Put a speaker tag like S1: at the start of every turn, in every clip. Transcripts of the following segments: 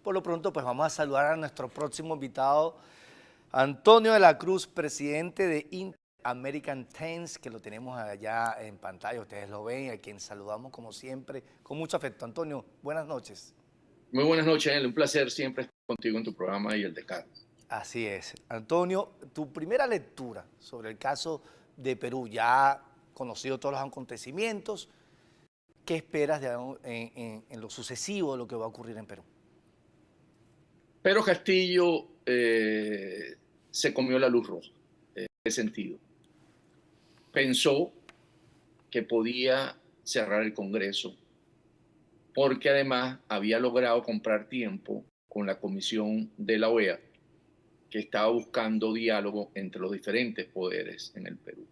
S1: por lo pronto pues vamos a saludar a nuestro próximo invitado, Antonio de la Cruz, presidente de Inter-American Times, que lo tenemos allá en pantalla, ustedes lo ven, a quien saludamos como siempre, con mucho afecto. Antonio, buenas noches.
S2: Muy buenas noches, Ángel. Un placer siempre estar contigo en tu programa y el de Carlos.
S1: Así es. Antonio, tu primera lectura sobre el caso de Perú, ya conocido todos los acontecimientos, ¿qué esperas en lo sucesivo de lo que va a ocurrir en Perú?
S2: Pero Castillo se comió la luz roja. ¿En qué sentido? Pensó que podía cerrar el Congreso porque además había logrado comprar tiempo con la Comisión de la OEA, que estaba buscando diálogo entre los diferentes poderes en el Perú.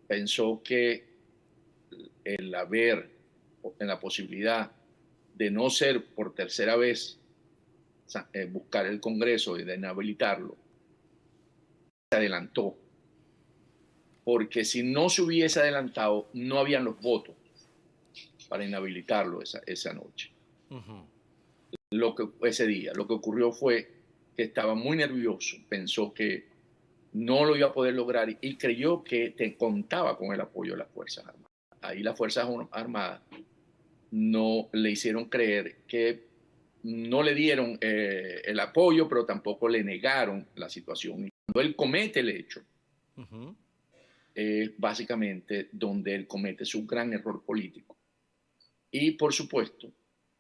S2: Pensó que el haber, en la posibilidad de no ser por tercera vez buscar el Congreso y de inhabilitarlo, se adelantó. Porque si no se hubiese adelantado, no habían los votos para inhabilitarlo esa noche. Ese día. Lo que ocurrió fue que estaba muy nervioso, pensó que no lo iba a poder lograr y creyó que contaba con el apoyo de las Fuerzas Armadas. Ahí las Fuerzas Armadas no le hicieron creer que no le dieron el apoyo, pero tampoco le negaron la situación. Y cuando él comete el hecho, es básicamente donde él comete su gran error político. Y por supuesto,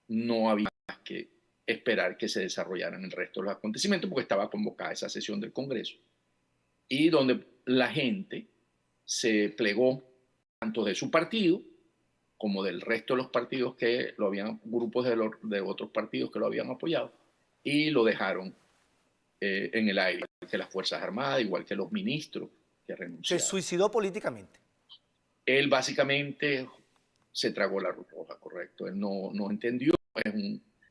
S2: no había más que esperar que se desarrollaran el resto de los acontecimientos porque estaba convocada esa sesión del Congreso y donde la gente se plegó tanto de su partido como del resto de los partidos que lo habían, grupos de otros partidos que lo habían apoyado, y lo dejaron en el aire, igual que las Fuerzas Armadas, igual que los ministros que
S1: Se
S2: renunciaron.
S1: suicidó políticamente.
S2: Él básicamente se tragó la luz roja, correcto. Él no entendió,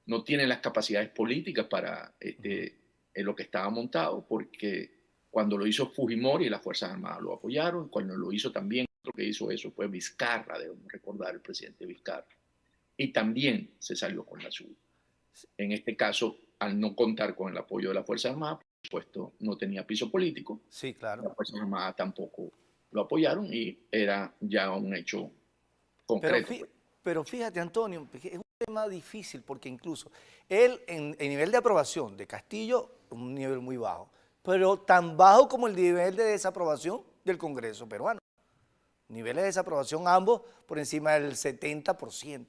S2: no tiene las capacidades políticas para lo que estaba montado, porque cuando lo hizo Fujimori, las Fuerzas Armadas lo apoyaron. Cuando lo hizo también, otro que hizo eso fue Vizcarra, debemos recordar, el presidente Vizcarra. Y también se salió con la suya. En este caso, al no contar con el apoyo de las Fuerzas Armadas, por supuesto, no tenía piso político.
S1: Sí, claro.
S2: Las Fuerzas Armadas tampoco lo apoyaron y era ya un hecho concreto.
S1: Pero fíjate, Antonio, es un tema difícil porque incluso él, en nivel de aprobación de Castillo, un nivel muy bajo, pero tan bajo como el nivel de desaprobación del Congreso peruano. Niveles de desaprobación ambos por encima del 70%.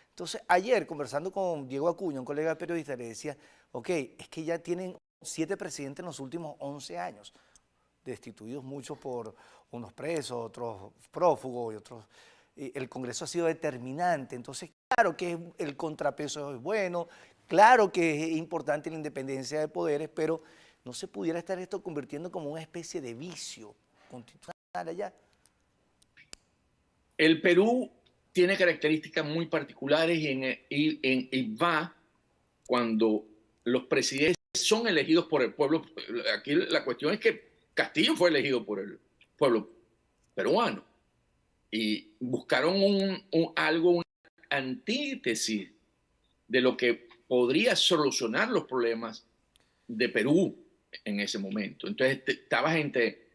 S1: Entonces, ayer, conversando con Diego Acuña, un colega periodista, le decía, ok, es que ya tienen 7 presidentes en los últimos 11 años, destituidos muchos por unos presos, otros prófugos y otros. El Congreso ha sido determinante, entonces claro que el contrapeso es bueno, claro que es importante la independencia de poderes, pero no se pudiera estar esto convirtiendo como una especie de vicio constitucional allá.
S2: El Perú tiene características muy particulares y va cuando los presidentes son elegidos por el pueblo. Aquí la cuestión es que Castillo fue elegido por el pueblo peruano y buscaron una antítesis de lo que podría solucionar los problemas de Perú en ese momento. Entonces estabas entre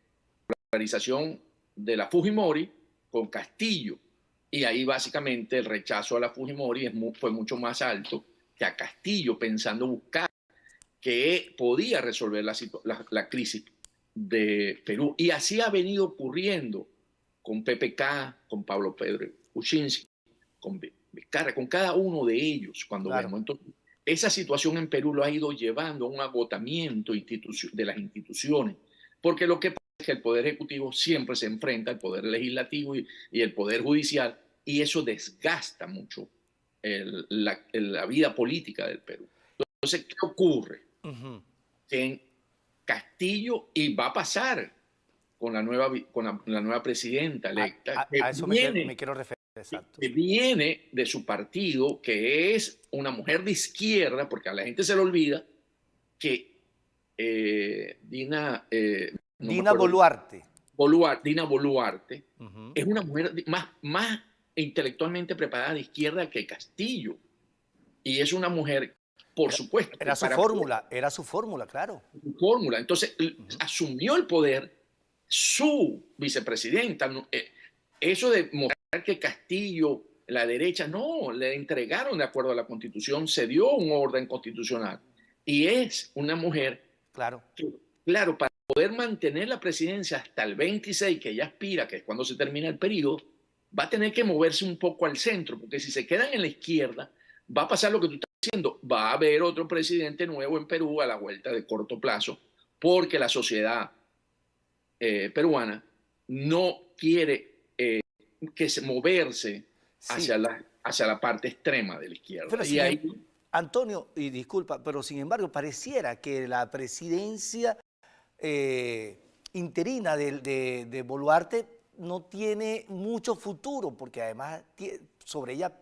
S2: la polarización de la Fujimori con Castillo, y ahí básicamente el rechazo a la Fujimori fue mucho más alto que a Castillo, pensando buscar que podía resolver la crisis de Perú. Y así ha venido ocurriendo con PPK, con Pablo Pedro Kuczynski, con Vizcarra, con cada uno de ellos, cuando
S1: Claro.
S2: vemos. Entonces, esa situación en Perú lo ha ido llevando a un agotamiento de las instituciones, porque lo que pasa es que el Poder Ejecutivo siempre se enfrenta al Poder Legislativo y el Poder Judicial, y eso desgasta mucho la vida política del Perú. Entonces, ¿qué ocurre? Que en Castillo, y va a pasar con la nueva presidenta electa,
S1: A eso me quiero referir, exacto.
S2: que viene de su partido, que es una mujer de izquierda, porque a la gente se le olvida que Dina
S1: Boluarte.
S2: Dina Boluarte es una mujer más intelectualmente preparada de izquierda que Castillo, y es una mujer por supuesto.
S1: Era su fórmula, claro.
S2: Fórmula. Entonces, asumió el poder su vicepresidenta. Eso de mostrar que Castillo, la derecha, no, le entregaron de acuerdo a la Constitución, se dio un orden constitucional. Y es una mujer
S1: Claro.
S2: que, claro, para poder mantener la presidencia hasta el 26, que ella aspira, que es cuando se termina el periodo, va a tener que moverse un poco al centro, porque si se quedan en la izquierda, va a pasar lo que tú estás diciendo, va a haber otro presidente nuevo en Perú a la vuelta de corto plazo, porque la sociedad peruana no quiere moverse
S1: Sí,
S2: hacia la parte extrema de la
S1: pero
S2: izquierda. Y ahí
S1: Antonio, y disculpa, pero sin embargo pareciera que la presidencia interina de Boluarte no tiene mucho futuro, porque además sobre ella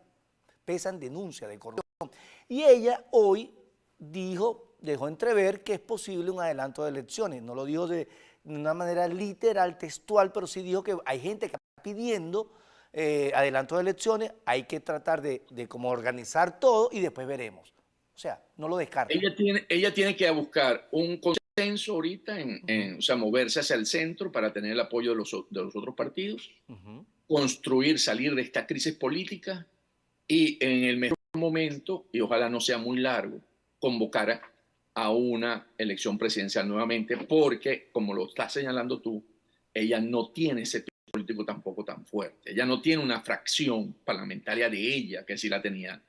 S1: pesan denuncias de corrupción. Y ella hoy dejó entrever que es posible un adelanto de elecciones. No lo dijo de una manera literal, textual, pero sí dijo que hay gente que está pidiendo adelanto de elecciones, hay que tratar de como organizar todo y después veremos. O sea, no lo descarta.
S2: ella tiene que buscar un consenso ahorita, o sea, moverse hacia el centro para tener el apoyo de los otros partidos, construir, salir de esta crisis política y en el mejor momento, y ojalá no sea muy largo, convocar a una elección presidencial nuevamente, porque, como lo estás señalando tú, ella no tiene ese político tampoco tan fuerte. Ella no tiene una fracción parlamentaria de ella, que sí la tenía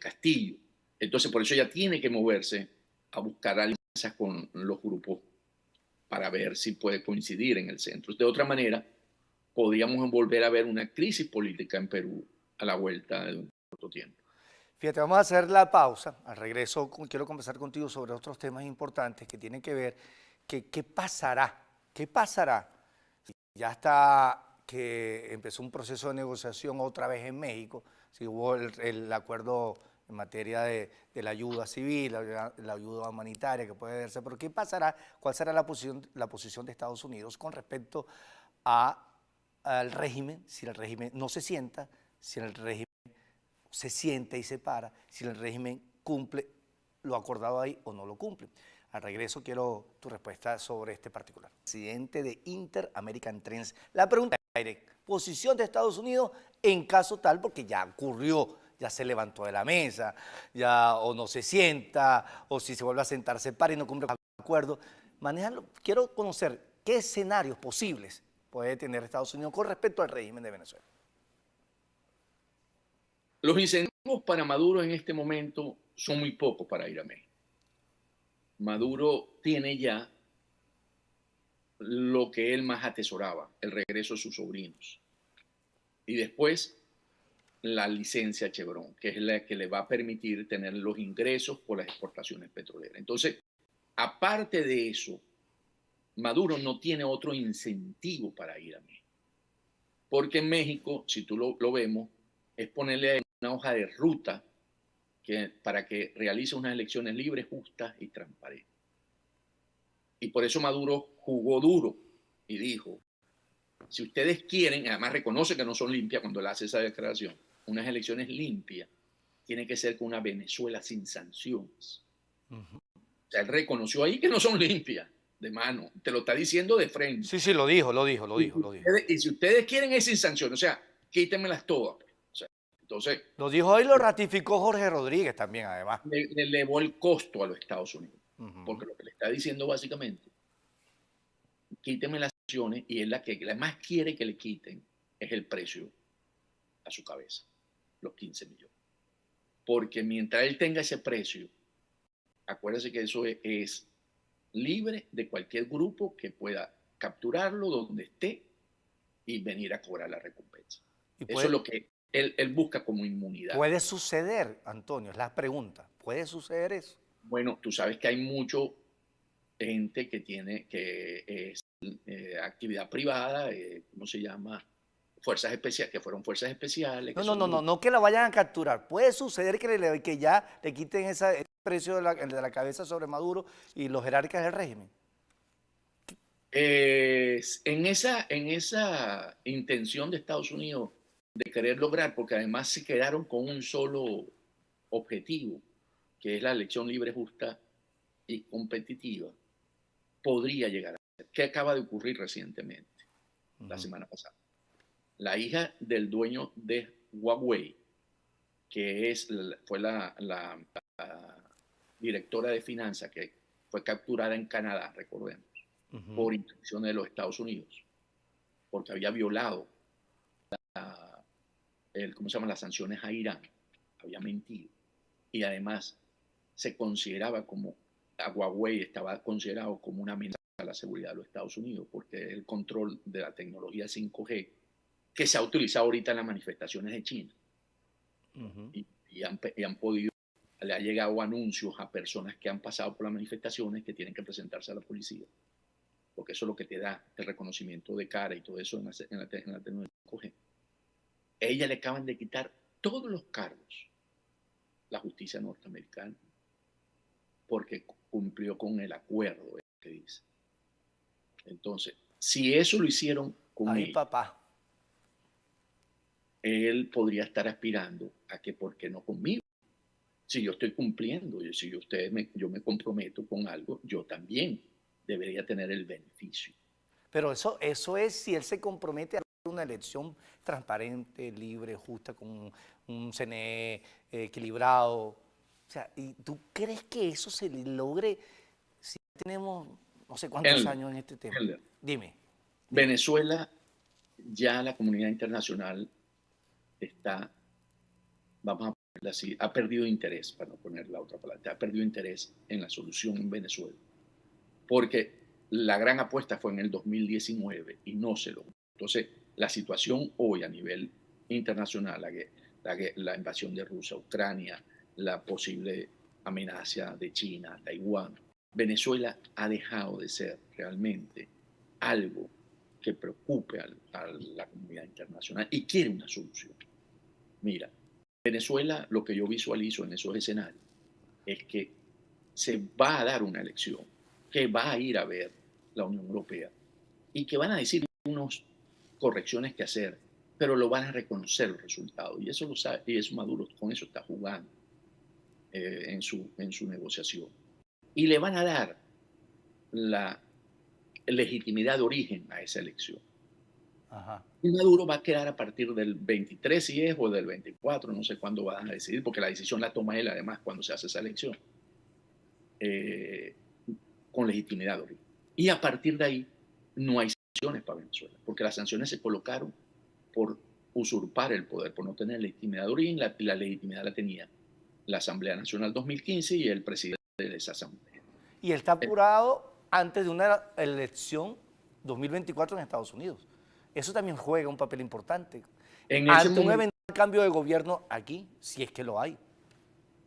S2: Castillo. Entonces, por eso ella tiene que moverse a buscar alianzas con los grupos para ver si puede coincidir en el centro. De otra manera, podríamos volver a ver una crisis política en Perú a la vuelta de un corto tiempo.
S1: Fíjate, vamos a hacer la pausa. Al regreso quiero conversar contigo sobre otros temas importantes que tienen que ver qué pasará, qué pasará. Ya está que empezó un proceso de negociación otra vez en México, si hubo el acuerdo en materia de la ayuda civil, la ayuda humanitaria que puede darse, pero ¿qué pasará? ¿Cuál será la posición de Estados Unidos con respecto al régimen, si el régimen no se sienta, si el régimen se sienta y se para, si el régimen cumple lo acordado ahí o no lo cumple? Al regreso quiero tu respuesta sobre este particular. Presidente de Inter American Trends. La pregunta es directa. Posición de Estados Unidos en caso tal, porque ya ocurrió, ya se levantó de la mesa, ya o no se sienta, o si se vuelve a sentar se para y no cumple el acuerdo. Manejarlo. Quiero conocer qué escenarios posibles puede tener Estados Unidos con respecto al régimen de Venezuela.
S2: Los incentivos para Maduro en este momento son muy pocos para ir a México. Maduro tiene ya lo que él más atesoraba, el regreso de sus sobrinos. Y después la licencia Chevron, que es la que le va a permitir tener los ingresos por las exportaciones petroleras. Entonces, aparte de eso, Maduro no tiene otro incentivo para ir a México. Porque en México, si tú lo vemos, es ponerle una hoja de ruta para que realice unas elecciones libres, justas y transparentes. Y por eso Maduro jugó duro y dijo, si ustedes quieren, además reconoce que no son limpias cuando él hace esa declaración, unas elecciones limpias, tiene que ser con una Venezuela sin sanciones. O sea, él reconoció ahí que no son limpias, de mano, te lo está diciendo de frente.
S1: Sí, lo dijo.
S2: Y si ustedes quieren es sin sanciones, o sea, quítenmelas todas. O sea, entonces,
S1: lo dijo hoy, lo ratificó Jorge Rodríguez también, además.
S2: le elevó el costo a los Estados Unidos. Porque lo que le está diciendo básicamente, quítenme las sanciones, y es la que más quiere que le quiten, es el precio a su cabeza, los 15 millones. Porque mientras él tenga ese precio, acuérdense que eso es libre de cualquier grupo que pueda capturarlo donde esté y venir a cobrar la recompensa. Eso es lo que él busca como inmunidad.
S1: ¿Puede suceder, Antonio? Es la pregunta. ¿Puede suceder eso?
S2: Bueno, tú sabes que hay mucha gente que es actividad privada, ¿cómo se llama? Fuerzas especiales, que fueron fuerzas especiales.
S1: No que la vayan a capturar. Puede suceder que ya le quiten ese precio de la cabeza sobre Maduro y los jerarcas del régimen.
S2: En esa intención de Estados Unidos de querer lograr, porque además se quedaron con un solo objetivo, que es la elección libre, justa y competitiva, podría llegar a ser. ¿Qué acaba de ocurrir recientemente, la semana pasada? La hija del dueño de Huawei, que fue la directora de finanzas, que fue capturada en Canadá, recordemos, por instrucciones de los Estados Unidos, porque había violado ¿cómo se llama?, las sanciones a Irán, había mentido, y además se consideraba como, a Huawei estaba considerado como una amenaza a la seguridad de los Estados Unidos, porque el control de la tecnología 5G que se ha utilizado ahorita en las manifestaciones de China. Y han podido, le ha llegado anuncios a personas que han pasado por las manifestaciones que tienen que presentarse a la policía, porque eso es lo que te da el reconocimiento de cara y todo eso en la tecnología 5G. A ella le acaban de quitar todos los cargos, la justicia norteamericana, porque cumplió con el acuerdo que dice. Entonces, si eso lo hicieron con
S1: Ay,
S2: él,
S1: papá.
S2: Él podría estar aspirando a que, ¿por qué no conmigo? Si yo estoy cumpliendo, si yo me comprometo con algo, yo también debería tener el beneficio.
S1: Pero eso es si él se compromete a hacer una elección transparente, libre, justa, con un CNE equilibrado. O sea, ¿y tú crees que eso se logre si tenemos no sé cuántos años en este tema? Dime.
S2: Venezuela, ya la comunidad internacional está, vamos a ponerla así, ha perdido interés, para no poner la otra palabra, ha perdido interés en la solución en Venezuela. Porque la gran apuesta fue en el 2019 y no se logró. Entonces, la situación hoy a nivel internacional, la invasión de Rusia, Ucrania, la posible amenaza de China, Taiwán, Venezuela ha dejado de ser realmente algo que preocupe a la comunidad internacional y quiere una solución. Mira, Venezuela, lo que yo visualizo en esos escenarios es que se va a dar una elección, que va a ir a ver la Unión Europea y que van a decir unas correcciones que hacer, pero lo van a reconocer el resultado. Y eso lo sabe, y eso Maduro con eso está jugando en su negociación. Y le van a dar la legitimidad de origen a esa elección.
S1: Ajá.
S2: Y Maduro va a quedar a partir del 23, si es, o del 24, no sé cuándo van a decidir, porque la decisión la toma él además cuando se hace esa elección, con legitimidad de origen. Y a partir de ahí no hay sanciones para Venezuela, porque las sanciones se colocaron por usurpar el poder, por no tener legitimidad de origen. La legitimidad la tenía la Asamblea Nacional 2015 y el presidente de esa asamblea.
S1: Y él está apurado antes de una elección 2024 en Estados Unidos. Eso también juega un papel importante. Ante un eventual cambio de gobierno aquí, si es que lo hay.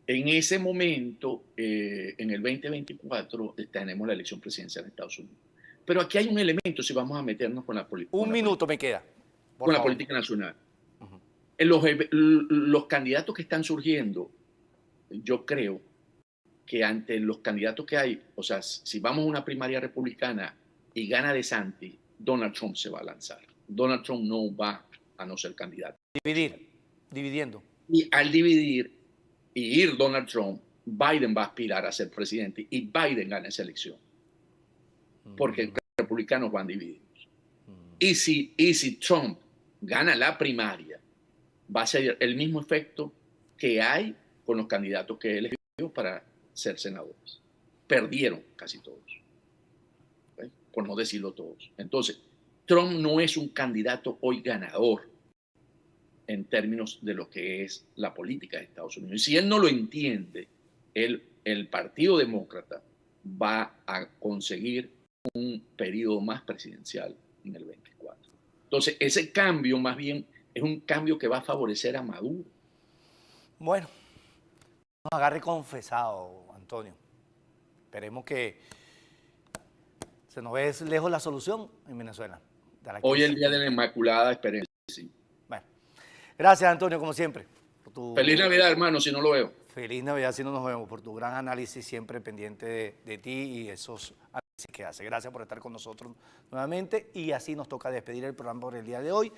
S2: En ese momento, en el 2024, tenemos la elección presidencial en Estados Unidos. Pero aquí hay un elemento, si vamos a meternos con la política.
S1: Un minuto me queda.
S2: Con la política nacional. Los candidatos que están surgiendo, yo creo que ante los candidatos que hay, o sea, si vamos a una primaria republicana y gana DeSantis, Donald Trump se va a lanzar. Donald Trump no va a no ser candidato.
S1: Dividiendo.
S2: Y al dividir y ir Donald Trump, Biden va a aspirar a ser presidente y Biden gana esa elección. Porque los republicanos van divididos. Y si Trump gana la primaria, va a ser el mismo efecto que hay con los candidatos que él eligió para ser senadores. Perdieron casi todos, ¿okay? Por no decirlo todos. Entonces, Trump no es un candidato hoy ganador en términos de lo que es la política de Estados Unidos. Y si él no lo entiende, el Partido Demócrata va a conseguir un periodo más presidencial en el 24. Entonces, ese cambio más bien es un cambio que va a favorecer a Maduro.
S1: Bueno, nos agarre confesado, Antonio. Esperemos que se nos ve lejos la solución en Venezuela.
S2: Hoy es el día de la Inmaculada, esperemos. Sí.
S1: Bueno, gracias, Antonio, como siempre.
S2: Feliz Navidad, hermano, si no lo veo.
S1: Feliz Navidad, si no nos vemos, por tu gran análisis siempre pendiente de ti y esos análisis que hace. Gracias por estar con nosotros nuevamente y así nos toca despedir el programa por el día de hoy.